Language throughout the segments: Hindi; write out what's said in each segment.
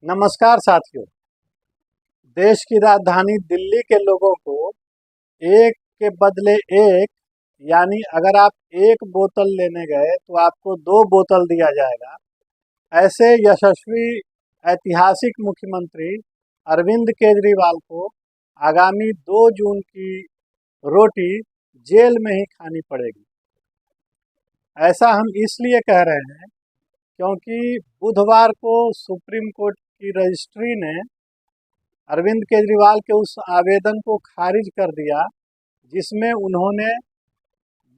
नमस्कार साथियों। देश की राजधानी दिल्ली के लोगों को एक के बदले एक, यानी अगर आप एक बोतल लेने गए तो आपको दो बोतल दिया जाएगा। ऐसे यशस्वी ऐतिहासिक मुख्यमंत्री अरविंद केजरीवाल को आगामी 2 जून की रोटी जेल में ही खानी पड़ेगी। ऐसा हम इसलिए कह रहे हैं क्योंकि बुधवार को सुप्रीम कोर्ट की रजिस्ट्री ने अरविंद केजरीवाल के उस आवेदन को खारिज कर दिया जिसमें उन्होंने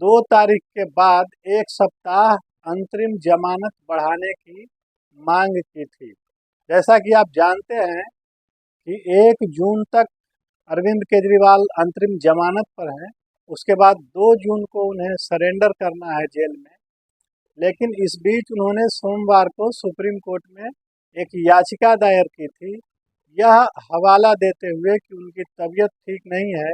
2 तारीख के बाद 1 सप्ताह अंतरिम जमानत बढ़ाने की मांग की थी। जैसा कि आप जानते हैं कि 1 जून तक अरविंद केजरीवाल अंतरिम जमानत पर हैं, उसके बाद 2 जून को उन्हें सरेंडर करना है जेल में। लेकिन इस बीच उन्होंने सोमवार को सुप्रीम कोर्ट में एक याचिका दायर की थी, यह हवाला देते हुए कि उनकी तबीयत ठीक नहीं है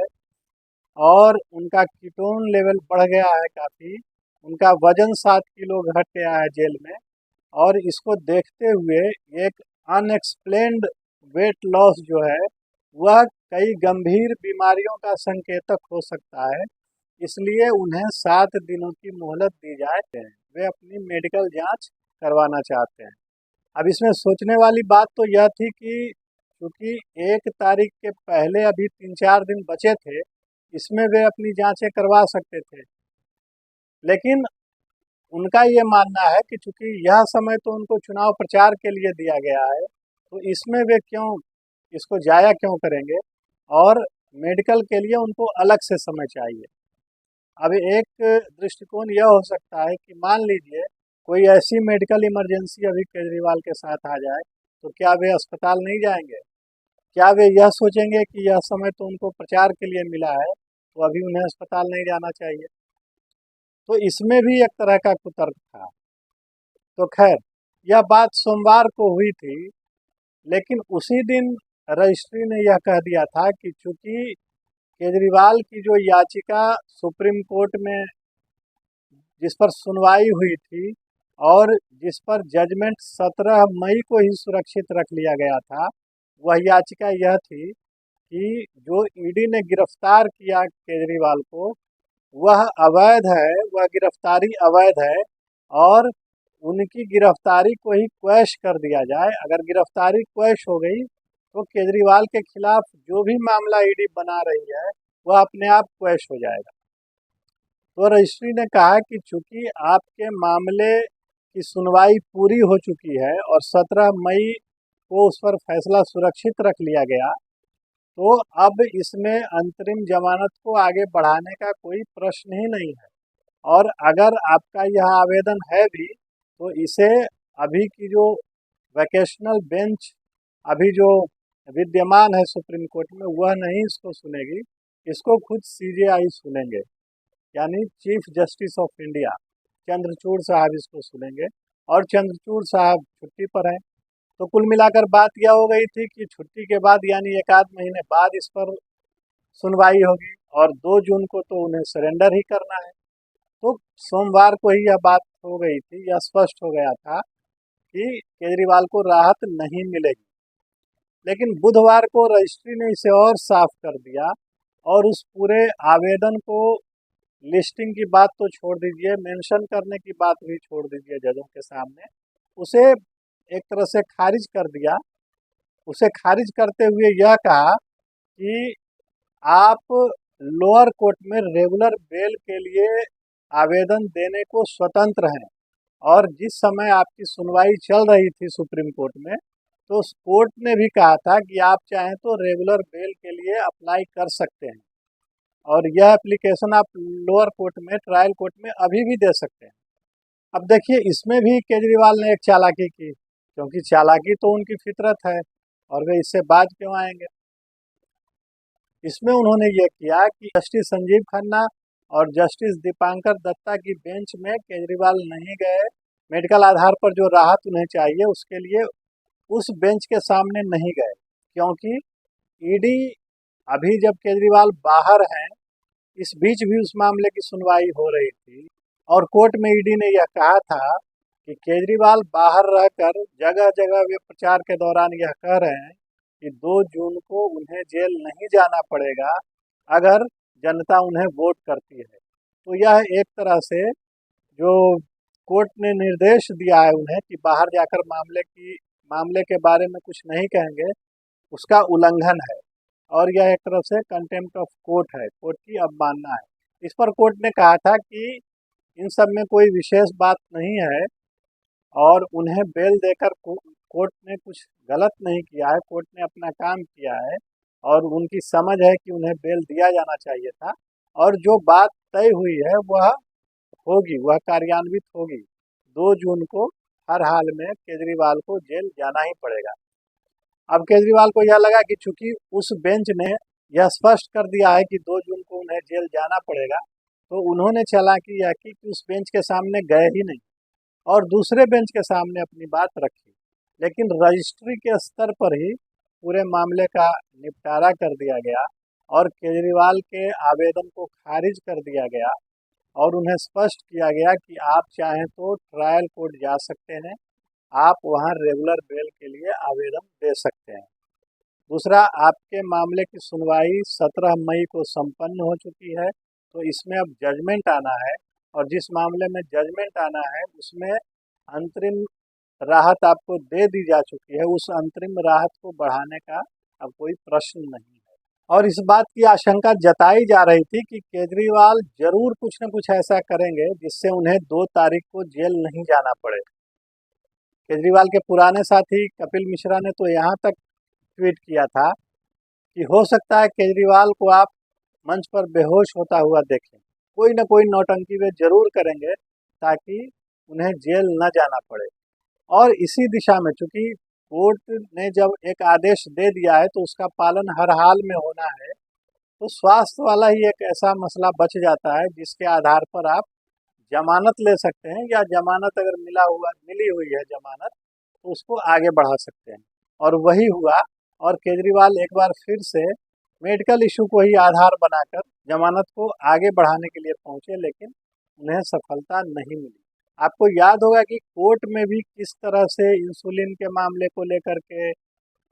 और उनका कीटोन लेवल बढ़ गया है काफ़ी, उनका वजन 7 किलो घट गया है जेल में, और इसको देखते हुए एक अनएक्सप्लेन्ड वेट लॉस जो है वह कई गंभीर बीमारियों का संकेतक हो सकता है। इसलिए उन्हें 7 दिनों की मोहलत दी जाए। वे अपनी मेडिकल जांच करवाना चाहते हैं। अब इसमें सोचने वाली बात तो यह थी कि क्योंकि 1 तारीख के पहले अभी 3-4 दिन बचे थे, इसमें वे अपनी जांचें करवा सकते थे। लेकिन उनका ये मानना है कि चूंकि यह समय तो उनको चुनाव प्रचार के लिए दिया गया है, तो इसमें वे क्यों इसको जाया क्यों करेंगे, और मेडिकल के लिए उनको अलग से समय चाहिए। अब एक दृष्टिकोण यह हो सकता है कि मान लीजिए कोई ऐसी मेडिकल इमरजेंसी अभी केजरीवाल के साथ आ जाए, तो क्या वे अस्पताल नहीं जाएंगे? क्या वे यह सोचेंगे कि यह समय तो उनको प्रचार के लिए मिला है, तो अभी उन्हें अस्पताल नहीं जाना चाहिए? तो इसमें भी एक तरह का कुतर्क था। तो खैर, यह बात सोमवार को हुई थी, लेकिन उसी दिन रजिस्ट्री ने यह कह दिया था कि चूंकि केजरीवाल की जो याचिका सुप्रीम कोर्ट में जिस पर सुनवाई हुई थी और जिस पर जजमेंट 17 मई को ही सुरक्षित रख लिया गया था, वह याचिका यह थी कि जो ईडी ने गिरफ्तार किया केजरीवाल को, वह अवैध है, वह गिरफ्तारी अवैध है, और उनकी गिरफ्तारी को ही क्वैश कर दिया जाए। अगर गिरफ्तारी क्वैश हो गई तो केजरीवाल के खिलाफ जो भी मामला ईडी बना रही है वह अपने आप क्वैश हो जाएगा। तो रजिस्ट्री ने कहा कि चूंकि आपके मामले की सुनवाई पूरी हो चुकी है और 17 मई को उस पर फैसला सुरक्षित रख लिया गया, तो अब इसमें अंतरिम जमानत को आगे बढ़ाने का कोई प्रश्न ही नहीं है। और अगर आपका यह आवेदन है भी, तो इसे अभी की जो वैकेशनल बेंच अभी जो विद्यमान है सुप्रीम कोर्ट में, वह नहीं इसको सुनेगी, इसको खुद सीजेआई सुनेंगे, यानी chief justice of India Chandrachud साहब इसको सुनेंगे। और चंद्रचूड़ साहब छुट्टी पर हैं, तो कुल मिलाकर बात यह हो गई थी कि छुट्टी के बाद यानी 1 आध महीने बाद इस पर सुनवाई होगी, और 2 जून को तो उन्हें सरेंडर ही करना है। तो सोमवार को ही यह बात हो गई थी, यह स्पष्ट हो गया था कि केजरीवाल को राहत नहीं मिलेगी। लेकिन बुधवार को रजिस्ट्री ने इसे और साफ कर दिया, और उस पूरे आवेदन को, लिस्टिंग की बात तो छोड़ दीजिए, मेंशन करने की बात भी छोड़ दीजिए जजों के सामने, उसे एक तरह से खारिज कर दिया। उसे खारिज करते हुए यह कहा कि आप लोअर कोर्ट में रेगुलर बेल के लिए आवेदन देने को स्वतंत्र हैं, और जिस समय आपकी सुनवाई चल रही थी सुप्रीम कोर्ट में, तो उस कोर्ट ने भी कहा था कि आप चाहें तो रेगुलर बेल के लिए अप्लाई कर सकते हैं, और यह एप्लीकेशन आप लोअर कोर्ट में, ट्रायल कोर्ट में अभी भी दे सकते हैं। अब देखिए, इसमें भी केजरीवाल ने एक चालाकी की, क्योंकि चालाकी तो उनकी फितरत है और वे इससे बाज क्यों आएंगे। इसमें उन्होंने ये किया कि जस्टिस संजीव खन्ना और जस्टिस दीपांकर दत्ता की बेंच में केजरीवाल नहीं गए, मेडिकल आधार पर जो राहत उन्हें चाहिए उसके लिए उस बेंच के सामने नहीं गए, क्योंकि ईडी अभी जब केजरीवाल बाहर हैं, इस बीच भी उस मामले की सुनवाई हो रही थी, और कोर्ट में ईडी ने यह कहा था कि केजरीवाल बाहर रहकर जगह जगह वे प्रचार के दौरान यह कह रहे हैं कि 2 जून को उन्हें जेल नहीं जाना पड़ेगा अगर जनता उन्हें वोट करती है। तो यह एक तरह से जो कोर्ट ने निर्देश दिया है उन्हें कि बाहर जाकर मामले के बारे में कुछ नहीं कहेंगे, उसका उल्लंघन है और यह एक तरह से कंटेम्प्ट ऑफ कोर्ट है, कोर्ट की अवमानना है। इस पर कोर्ट ने कहा था कि इन सब में कोई विशेष बात नहीं है और उन्हें बेल देकर कोर्ट ने कुछ गलत नहीं किया है, कोर्ट ने अपना काम किया है और उनकी समझ है कि उन्हें बेल दिया जाना चाहिए था और जो बात तय हुई है वह कार्यान्वित होगी। 2 जून को हर हाल में केजरीवाल को जेल जाना ही पड़ेगा। अब केजरीवाल को यह लगा कि चूंकि उस बेंच ने यह स्पष्ट कर दिया है कि 2 जून को उन्हें जेल जाना पड़ेगा, तो उन्होंने चालाकी यह की कि उस बेंच के सामने गए ही नहीं और दूसरे बेंच के सामने अपनी बात रखी। लेकिन रजिस्ट्री के स्तर पर ही पूरे मामले का निपटारा कर दिया गया और केजरीवाल के आवेदन को खारिज कर दिया गया और उन्हें स्पष्ट किया गया कि आप चाहें तो ट्रायल कोर्ट जा सकते हैं, आप वहां रेगुलर बेल के लिए आवेदन दे सकते हैं। दूसरा, आपके मामले की सुनवाई 17 मई को संपन्न हो चुकी है, तो इसमें अब जजमेंट आना है और जिस मामले में जजमेंट आना है उसमें अंतरिम राहत आपको दे दी जा चुकी है, उस अंतरिम राहत को बढ़ाने का अब कोई प्रश्न नहीं है। और इस बात की आशंका जताई जा रही थी कि केजरीवाल जरूर कुछ न कुछ ऐसा करेंगे जिससे उन्हें 2 तारीख को जेल नहीं जाना पड़े। केजरीवाल के पुराने साथी कपिल मिश्रा ने तो यहाँ तक ट्वीट किया था कि हो सकता है केजरीवाल को आप मंच पर बेहोश होता हुआ देखें, कोई न कोई नौटंकी वे जरूर करेंगे ताकि उन्हें जेल न जाना पड़े। और इसी दिशा में चूंकि कोर्ट ने जब एक आदेश दे दिया है तो उसका पालन हर हाल में होना है, तो स्वास्थ्य वाला ही एक ऐसा मसला बच जाता है जिसके आधार पर आप जमानत ले सकते हैं या जमानत अगर मिली हुई है जमानत तो उसको आगे बढ़ा सकते हैं। और वही हुआ और केजरीवाल एक बार फिर से मेडिकल इशू को ही आधार बनाकर जमानत को आगे बढ़ाने के लिए पहुंचे, लेकिन उन्हें सफलता नहीं मिली। आपको याद होगा कि कोर्ट में भी किस तरह से इंसुलिन के मामले को लेकर के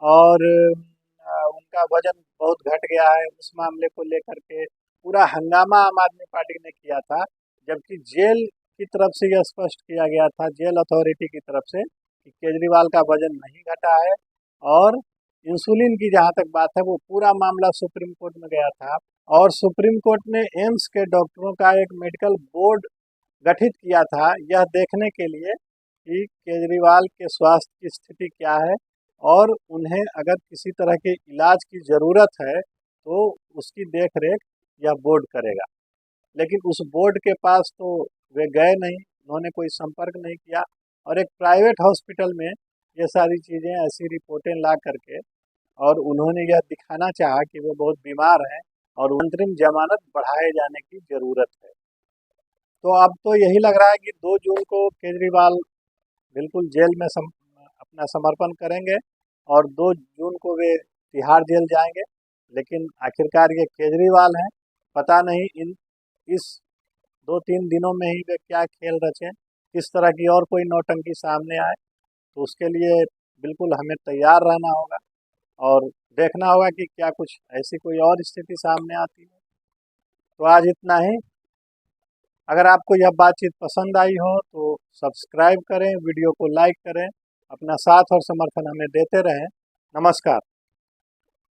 और उनका वजन बहुत घट गया है उस मामले को लेकर के पूरा हंगामा आम आदमी पार्टी ने किया था, जबकि जेल की तरफ से यह स्पष्ट किया गया था, जेल अथॉरिटी की तरफ से, कि केजरीवाल का वजन नहीं घटा है और इंसुलिन की जहाँ तक बात है वो पूरा मामला सुप्रीम कोर्ट में गया था और सुप्रीम कोर्ट ने एम्स के डॉक्टरों का एक मेडिकल बोर्ड गठित किया था यह देखने के लिए कि केजरीवाल के स्वास्थ्य की स्थिति क्या है और उन्हें अगर किसी तरह के इलाज की ज़रूरत है तो उसकी देख रेख यह बोर्ड करेगा। लेकिन उस बोर्ड के पास तो वे गए नहीं, उन्होंने कोई संपर्क नहीं किया और एक प्राइवेट हॉस्पिटल में ये सारी चीज़ें ऐसी रिपोर्टें ला करके और उन्होंने यह दिखाना चाहा कि वे बहुत बीमार हैं और अंतरिम जमानत बढ़ाए जाने की ज़रूरत है। तो अब तो यही लग रहा है कि 2 जून को केजरीवाल बिल्कुल जेल में अपना समर्पण करेंगे और 2 जून को वे तिहाड़ जेल जाएंगे। लेकिन आखिरकार ये केजरीवाल हैं, पता नहीं इस 2-3 दिनों में ही वे क्या खेल रचें, किस तरह की और कोई नौटंकी सामने आए, तो उसके लिए बिल्कुल हमें तैयार रहना होगा और देखना होगा कि क्या कुछ ऐसी कोई और स्थिति सामने आती है। तो आज इतना ही। अगर आपको यह बातचीत पसंद आई हो तो सब्सक्राइब करें, वीडियो को लाइक करें, अपना साथ और समर्थन हमें देते रहें। नमस्कार।